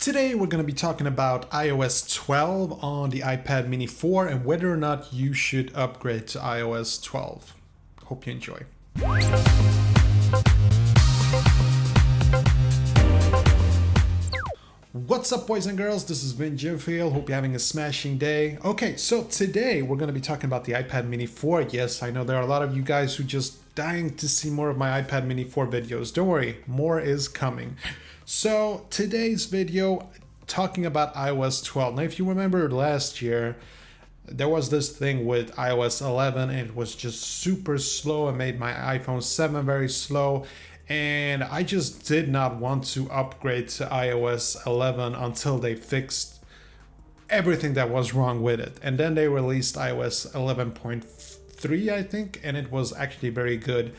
Today we're going to be talking about iOS 12 on the iPad mini 4 and whether or not you should upgrade to iOS 12. Hope you enjoy. What's up, boys and girls? This is Vin Jimfield. Hope you're having a smashing day. Okay, so today we're going to be talking about the iPad mini 4. Yes, I know there are a lot of you guys who just dying to see more of my iPad mini 4 videos. Don't worry, more is coming. So today's video talking about iOS 12. Now, if you remember last year, there was this thing with iOS 11 and it was just super slow and made my iPhone 7 very slow. And I just did not want to upgrade to iOS 11 until they fixed everything that was wrong with it. And then they released iOS 11.3, I think, and it was actually very good.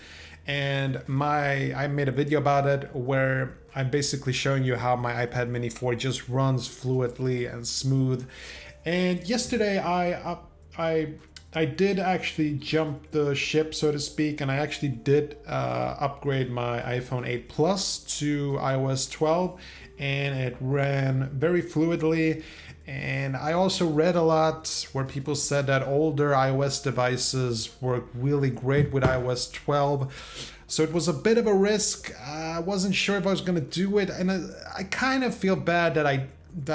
And I made a video about it where I'm basically showing you how my iPad mini 4 just runs fluidly and smooth. And yesterday I did actually jump the ship, so to speak, and I actually did upgrade my iPhone 8 Plus to iOS 12, and it ran very fluidly. And I also read a lot where people said that older iOS devices work really great with iOS 12. So it was a bit of a risk. I wasn't sure if I was going to do it, and I kind of feel bad that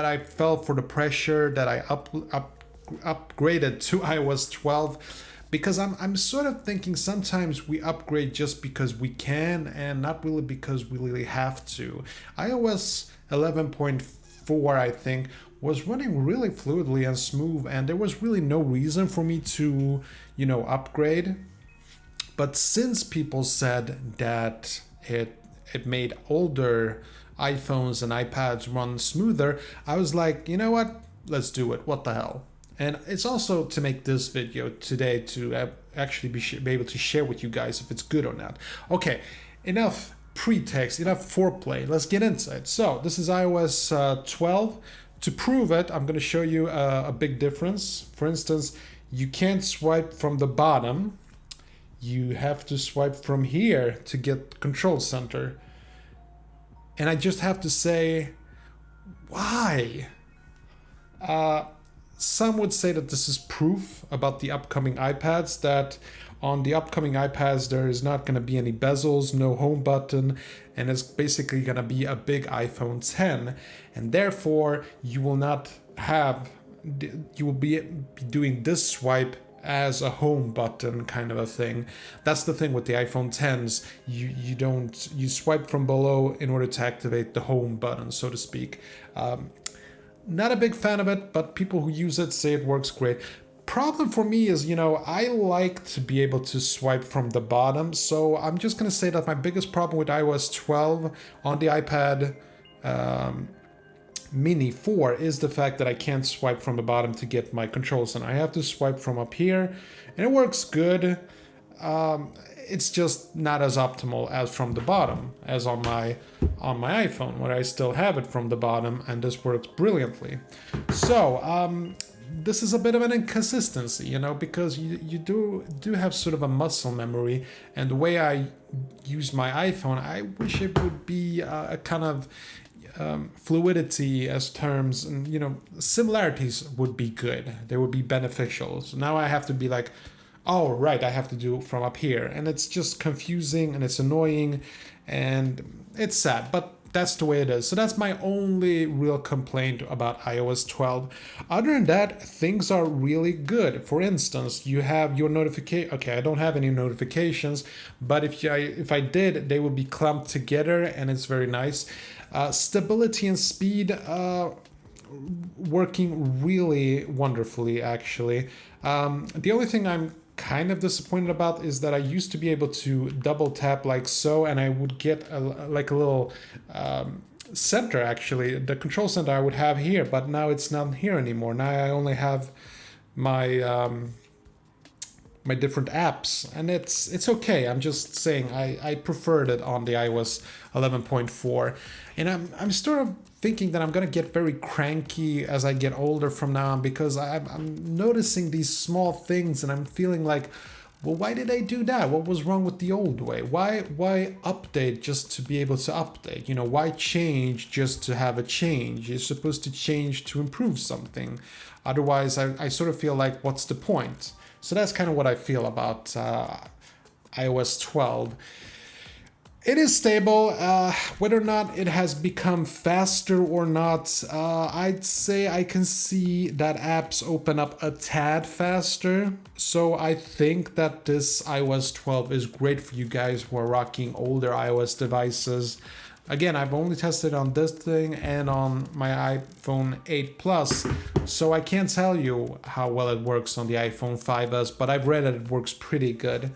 I fell for the pressure that I upgraded to iOS 12, because I'm sort of thinking sometimes we upgrade just because we can and not really because we really have to. iOS 11.4, I think, was running really fluidly and smooth, and there was really no reason for me to, upgrade. But since people said that it made older iPhones and iPads run smoother, I was like, you know what? Let's do it. What the hell? And it's also to make this video today to actually be able to share with you guys if it's good or not. Okay, enough pretext, enough foreplay. Let's get into it. So this is iOS 12. To prove it, I'm going to show you a big difference. For instance, you can't swipe from the bottom. You have to swipe from here to get control center. And I just have to say, why? Some would say that this is proof about the upcoming iPads, that on the upcoming iPads there is not going to be any bezels, no home button, and it's basically going to be a big iPhone 10, and therefore you will be doing this swipe as a home button kind of a thing. That's the thing with the iPhone 10s. You swipe from below in order to activate the home button, so to speak. Not a big fan of it, but people who use it say it works great. Problem for me is, I like to be able to swipe from the bottom, so I'm just going to say that my biggest problem with iOS 12 on the iPad mini 4 is the fact that I can't swipe from the bottom to get my controls, and I have to swipe from up here, and it works good. It's just not as optimal as from the bottom as on my iPhone, where I still have it from the bottom, and this works brilliantly. So this is a bit of an inconsistency, because you do have sort of a muscle memory, and the way I use my iPhone, I wish it would be a kind of fluidity as terms, and similarities would be good. They would be beneficial. So now I have to be like, oh, right, I have to do it from up here. And it's just confusing and it's annoying and it's sad, but that's the way it is. So that's my only real complaint about iOS 12. Other than that, things are really good. For instance, you have your notification. Okay, I don't have any notifications, but if I did, they would be clumped together and it's very nice. Stability and speed, working really wonderfully, actually. The only thing I'm kind of disappointed about is that I used to be able to double tap like so, and I would get a little center, actually, the control center I would have here, but now it's not here anymore. Now I only have my my different apps, and it's okay. I'm just saying I preferred it on the iOS 11.4, and I'm sort of thinking that I'm gonna get very cranky as I get older from now on, because I'm noticing these small things and I'm feeling like, Well, why did they do that? What was wrong with the old way? Why update just to be able to update? You know, why change just to have a change? You're supposed to change to improve something. Otherwise, I sort of feel like, what's the point? So that's kind of what I feel about iOS 12. It is stable. Whether or not it has become faster or not, I'd say I can see that apps open up a tad faster. So I think that this iOS 12 is great for you guys who are rocking older iOS devices. Again, I've only tested on this thing and on my iPhone 8 Plus, so I can't tell you how well it works on the iPhone 5s, but I've read that it works pretty good.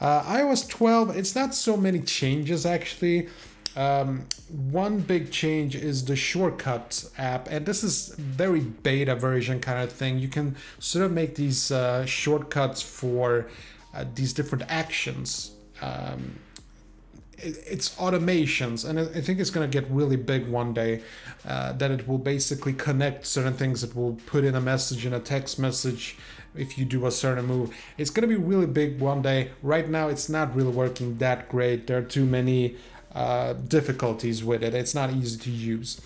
iOS 12, it's not so many changes actually. One big change is the shortcut app, and this is very beta version kind of thing. You can sort of make these shortcuts for these different actions. It's automations, and I think it's going to get really big one day, that it will basically connect certain things. It will put in a message in a text message if you do a certain move. It's going to be really big one day. Right now it's not really working that great. There are too many difficulties with it. It's not easy to use.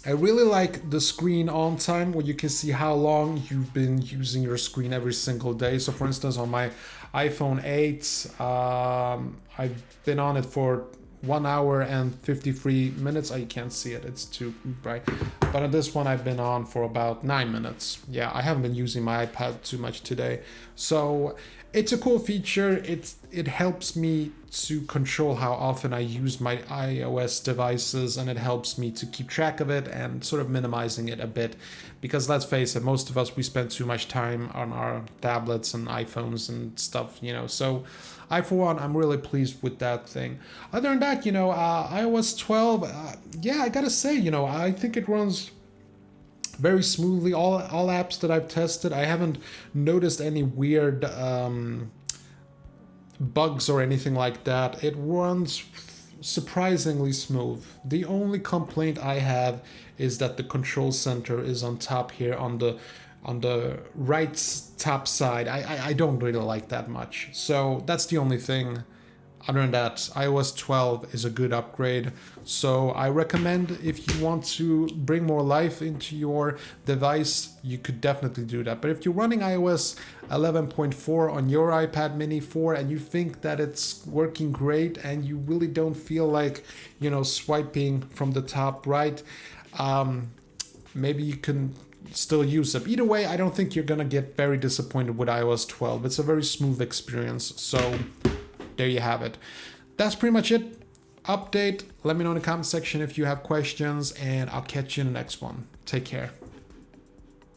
I really like the screen on time, where you can see how long you've been using your screen every single day. So for instance, on my iPhone 8, I've been on it for 1 hour and 53 minutes. Oh, you can't see it, it's too bright. But on this one, I've been on for about 9 minutes. Yeah, I haven't been using my iPad too much today. So it's a cool feature. It helps me to control how often I use my iOS devices, and it helps me to keep track of it and sort of minimizing it a bit. Because let's face it, most of us, we spend too much time on our tablets and iPhones and stuff, you know. So I, for one, I'm really pleased with that thing. Other than that, you know, iOS 12, yeah, I gotta say, you know, I think it runs very smoothly. All apps that I've tested, I haven't noticed any weird bugs or anything like that. It runs surprisingly smooth. The only complaint I have is that the control center is on top here on the right top side. I don't really like that much. So that's the only thing. Other than that, iOS 12 is a good upgrade. So I recommend, if you want to bring more life into your device, you could definitely do that. But if you're running iOS 11.4 on your iPad mini 4 and you think that it's working great and you really don't feel like, you know, swiping from the top right, maybe you can still use it. Either way, I don't think you're gonna get very disappointed with iOS 12. It's a very smooth experience. So there you have it. That's pretty much it. Update. Let me know in the comment section if you have questions, and I'll catch you in the next one. Take care.